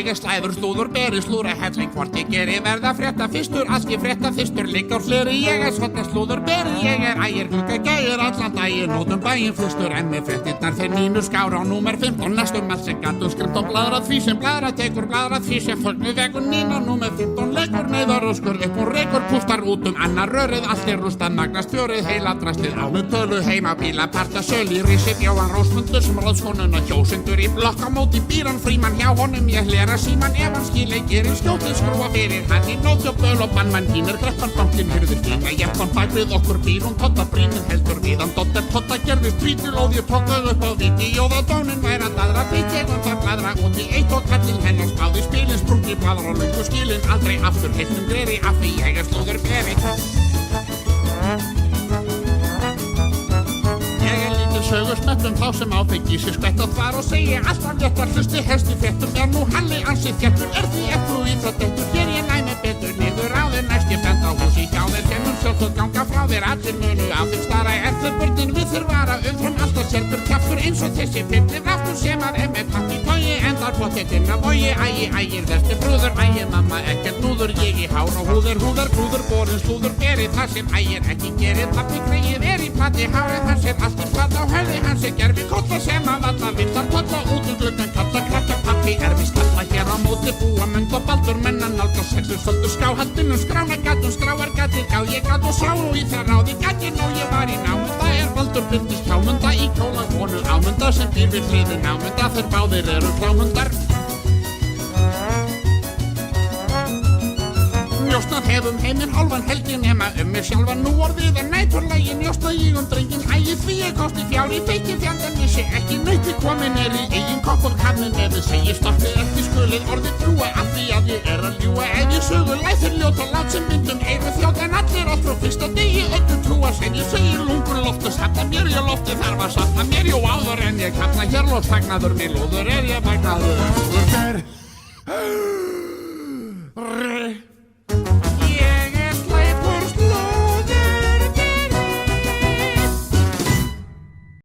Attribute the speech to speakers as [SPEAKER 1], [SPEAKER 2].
[SPEAKER 1] ég slæður slúður, beri slúra helling hvort ég geri verða frétta fyrstur, aski frétta fyrstur, ligg á fleri, ég svolta slúður, beri, ég ægir glugga gægir allan daginn, út bæinn fyrstur, emmi fréttirnar þeir mínu skára á númer 15, næstum allt sem gat skremt og bladrað því sem bladrað tekur, bladrað því sem fögnu vegur nína, númer 15 leikur neyðar og skur upp og reikur, pústar út annar rörið, allt rústað, magnast fjörið, heila drastið, ánum tölu, heima bíla, parta söl í risi, bjóðan rósmundur sem ráðskonuna kjósendur í blokk á móti býran fríman hjá honum, ég hlera síman ef hann skilei gerir skjótið skrúa fyrir hann í nótt og böl og bannmann hínir kreppan bankinn hyrður fína, jeppan bak við okkur býr hún totta brýnin heldur viðan dotter totta gerðist vítil og ég tókað upp á viti, jóða dónin væri að daðra bíti og það bladra út í eitt og kallinn hennar spáði spilin sprungi bladra og lungu skilin aldrei aftur heiltum gleri af því ég slúður beri. Sögusmettum þá sem áfengi sér skvettað var og segi alltaf léttar hlusti helst í fréttum nú Halli ansi þéttur því þú í það dettur hér ég næmi betur niður á þér næst ég benda á húsi hjá þér kennum sjálfsög ganga frá þér allir munu á þeim stara þau börnin við þurfara umfram alltaf sérfur kjaftur eins og þessi pillir aftur sem að emmi pakki tói endar pottetinn af vogi ægir versti brúður mamma ekkert núður ég í hár og húður grúður borin slúður beri það sem ægir ekki gerir pappi greið í plati hárið það sér allt í plata höfði hans gerfi kolla sem að valla villar kolla út gluggan kalla krakka pappi við stalla hér á móti búa mönd og baldur menna nálgast sexu söldu skáhaldinu skrána gattum skráar gattir gá ég gat og sá og í það ráði gattin og ég var í námunda baldur byrtist hjámunda í kóla konu ámunda sem býr við hliðin ámunda þeir báðir eru klámundar Njóstnað hefum heiminn hálfan helgin nema mig sjálfan nú orðið næturlægi njóstnað ég drengin ægi því ég kosti fjár í feiki fjandan vissi ekki nauti komin í eigin kopp og kannin segi stoppið ekki skulið orðið trúa af því að ég að ljúga ef ég sögu læþur ljóta lát sem myndum þjótt en allir oft frá fyrsta degi öllu trúa sem ég segi lungur loftu safna mér ég lofti þarf að safna mér jú áður en ég kalla hér loft fagnaður mér lóður ég fagnaður